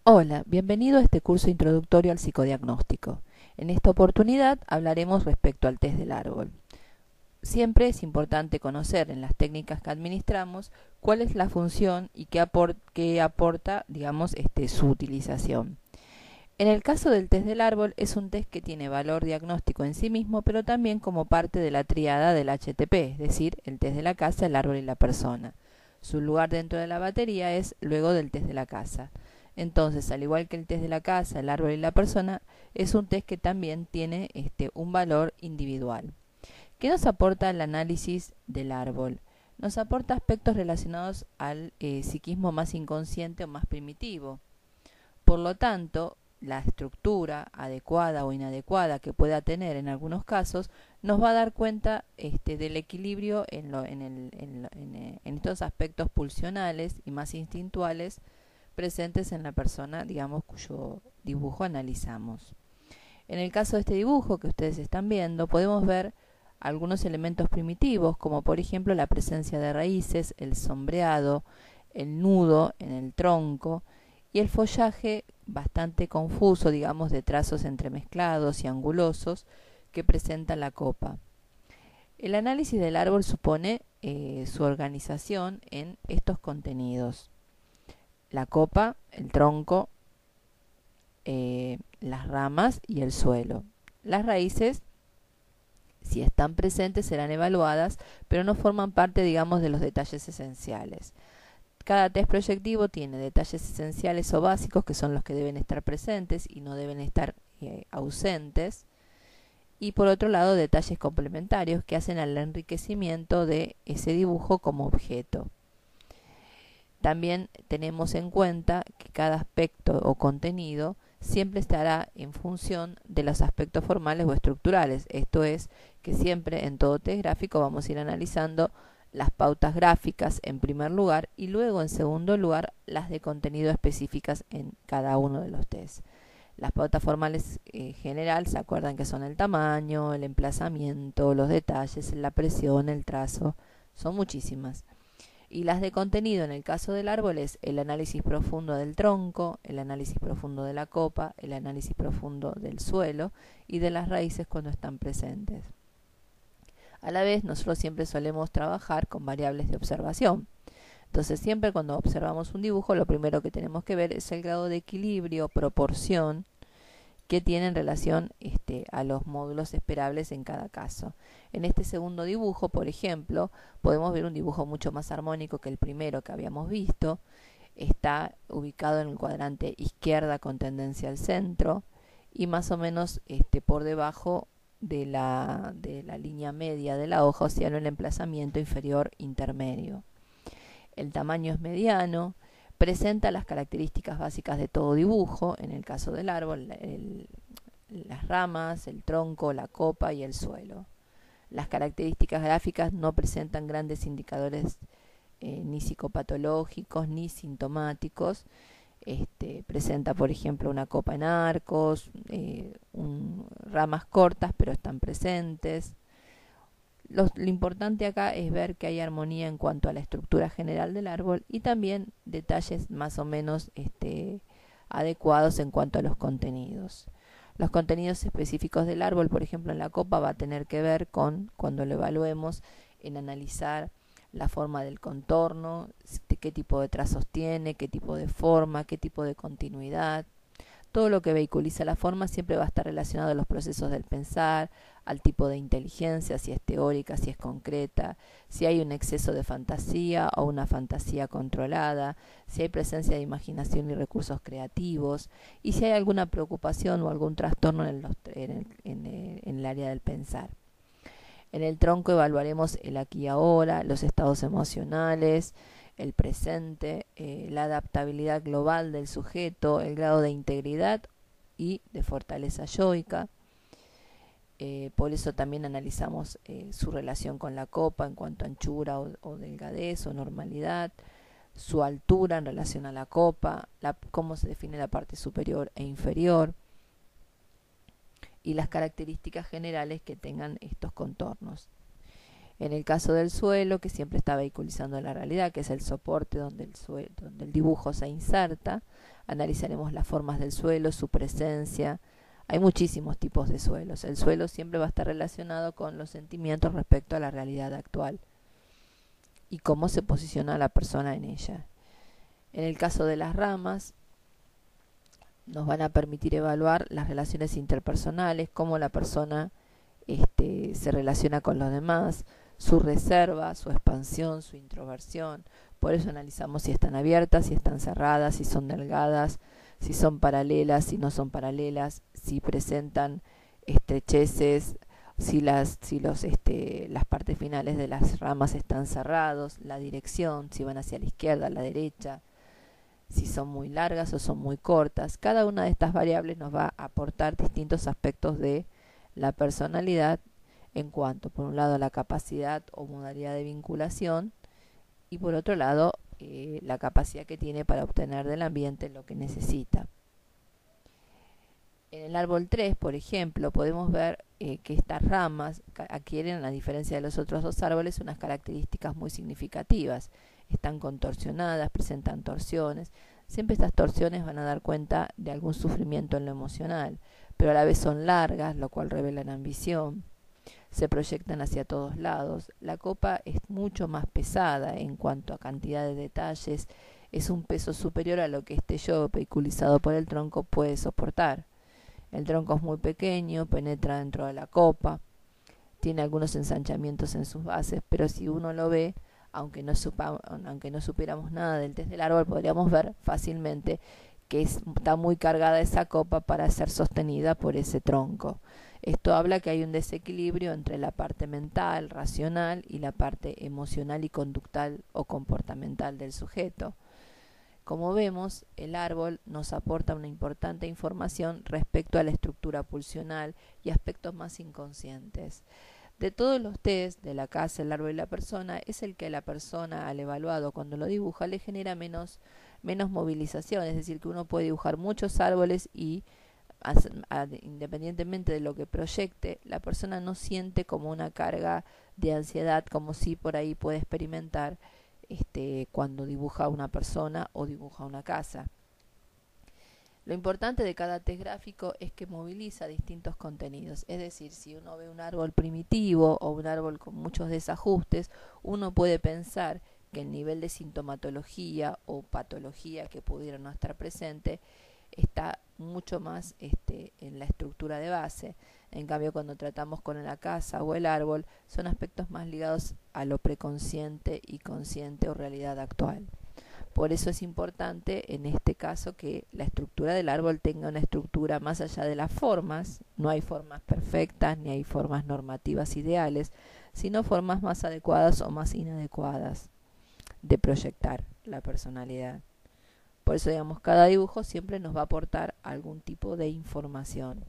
Hola, bienvenido a este curso introductorio al psicodiagnóstico. En esta oportunidad hablaremos respecto al test del árbol. Siempre es importante conocer en las técnicas que administramos cuál es la función y qué aporta, su utilización. En el caso del test del árbol es un test que tiene valor diagnóstico en sí mismo, pero también como parte de la tríada del HTP, es decir, el test de la casa, el árbol y la persona. Su lugar dentro de la batería es luego del test de la casa. Entonces, al igual que el test de la casa, el árbol y la persona, es un test que también tiene un valor individual. ¿Qué nos aporta el análisis del árbol? Nos aporta aspectos relacionados al psiquismo más inconsciente o más primitivo. Por lo tanto, la estructura adecuada o inadecuada que pueda tener en algunos casos nos va a dar cuenta del equilibrio en estos aspectos pulsionales y más instintuales presentes en la persona, cuyo dibujo analizamos. En el caso de este dibujo que ustedes están viendo, podemos ver algunos elementos primitivos, como por ejemplo la presencia de raíces, el sombreado, el nudo en el tronco y el follaje bastante confuso, de trazos entremezclados y angulosos que presenta la copa. El análisis del árbol supone su organización en estos contenidos: la copa, el tronco, las ramas y el suelo. Las raíces, si están presentes, serán evaluadas, pero no forman parte, de los detalles esenciales. Cada test proyectivo tiene detalles esenciales o básicos, que son los que deben estar presentes y no deben estar ausentes. Y por otro lado, detalles complementarios que hacen al enriquecimiento de ese dibujo como objeto. También tenemos en cuenta que cada aspecto o contenido siempre estará en función de los aspectos formales o estructurales. Esto es, que siempre en todo test gráfico vamos a ir analizando las pautas gráficas en primer lugar y luego en segundo lugar las de contenido específicas en cada uno de los tests. Las pautas formales en general se acuerdan que son el tamaño, el emplazamiento, los detalles, la presión, el trazo, son muchísimas. Y las de contenido en el caso del árbol es el análisis profundo del tronco, el análisis profundo de la copa, el análisis profundo del suelo y de las raíces cuando están presentes. A la vez, nosotros siempre solemos trabajar con variables de observación. Entonces, siempre cuando observamos un dibujo, lo primero que tenemos que ver es el grado de equilibrio, proporción que tiene en relación a los módulos esperables en cada caso. En este segundo dibujo, por ejemplo, podemos ver un dibujo mucho más armónico que el primero que habíamos visto. Está ubicado en el cuadrante izquierda con tendencia al centro y más o menos por debajo de la línea media de la hoja, o sea, en el emplazamiento inferior intermedio. El tamaño es mediano, presenta las características básicas de todo dibujo, en el caso del árbol, las ramas, el tronco, la copa y el suelo. Las características gráficas no presentan grandes indicadores ni psicopatológicos ni sintomáticos. Presenta, por ejemplo, una copa en arcos, ramas cortas pero están presentes. Lo importante acá es ver que hay armonía en cuanto a la estructura general del árbol y también detalles más o menos adecuados en cuanto a los contenidos. Los contenidos específicos del árbol, por ejemplo, en la copa, va a tener que ver con, cuando lo evaluemos, en analizar la forma del contorno, qué tipo de trazos tiene, qué tipo de forma, qué tipo de continuidad. Todo lo que vehiculiza la forma siempre va a estar relacionado a los procesos del pensar, al tipo de inteligencia, si es teórica, si es concreta, si hay un exceso de fantasía o una fantasía controlada, si hay presencia de imaginación y recursos creativos, y si hay alguna preocupación o algún trastorno en el área del pensar. En el tronco evaluaremos el aquí y ahora, los estados emocionales, el presente, la adaptabilidad global del sujeto, el grado de integridad y de fortaleza yoica. Por eso también analizamos su relación con la copa en cuanto a anchura o delgadez o normalidad, su altura en relación a la copa, cómo se define la parte superior e inferior y las características generales que tengan estos contornos. En el caso del suelo, que siempre está vehiculizando la realidad, que es el soporte donde el dibujo se inserta, analizaremos las formas del suelo, su presencia. Hay muchísimos tipos de suelos. El suelo siempre va a estar relacionado con los sentimientos respecto a la realidad actual y cómo se posiciona la persona en ella. En el caso de las ramas, nos van a permitir evaluar las relaciones interpersonales, cómo la persona se relaciona con los demás, su reserva, su expansión, su introversión. Por eso analizamos si están abiertas, si están cerradas, si son delgadas, si son paralelas, si no son paralelas, si presentan estrecheces, si las partes finales de las ramas están cerrados, la dirección, si van hacia la izquierda, a la derecha, si son muy largas o son muy cortas. Cada una de estas variables nos va a aportar distintos aspectos de la personalidad en cuanto, por un lado, a la capacidad o modalidad de vinculación y por otro lado, la capacidad que tiene para obtener del ambiente lo que necesita. En el árbol 3, por ejemplo, podemos ver que estas ramas adquieren, a diferencia de los otros dos árboles, unas características muy significativas. Están contorsionadas, presentan torsiones. Siempre estas torsiones van a dar cuenta de algún sufrimiento en lo emocional, pero a la vez son largas, lo cual revelan ambición. Se proyectan hacia todos lados. La copa es mucho más pesada en cuanto a cantidad de detalles. Es un peso superior a lo que este yo, vehiculizado por el tronco, puede soportar. El tronco es muy pequeño, penetra dentro de la copa, tiene algunos ensanchamientos en sus bases, pero si uno lo ve, aunque no supiéramos nada del test del árbol, podríamos ver fácilmente que está muy cargada esa copa para ser sostenida por ese tronco. Esto habla que hay un desequilibrio entre la parte mental, racional, y la parte emocional y conductal o comportamental del sujeto. Como vemos, el árbol nos aporta una importante información respecto a la estructura pulsional y aspectos más inconscientes. De todos los test de la casa, el árbol y la persona, es el que la persona al evaluado cuando lo dibuja le genera menos movilización, es decir, que uno puede dibujar muchos árboles y independientemente de lo que proyecte, la persona no siente como una carga de ansiedad como si por ahí puede experimentar cuando dibuja a una persona o dibuja una casa. Lo importante de cada test gráfico es que moviliza distintos contenidos, es decir, si uno ve un árbol primitivo o un árbol con muchos desajustes, uno puede pensar que el nivel de sintomatología o patología que pudiera no estar presente está mucho más en la estructura de base. En cambio, cuando tratamos con la casa o el árbol, son aspectos más ligados a lo preconsciente y consciente o realidad actual. Por eso es importante en este caso que la estructura del árbol tenga una estructura más allá de las formas. No hay formas perfectas ni hay formas normativas ideales, sino formas más adecuadas o más inadecuadas de proyectar la personalidad. Por eso, digamos, cada dibujo siempre nos va a aportar algún tipo de información.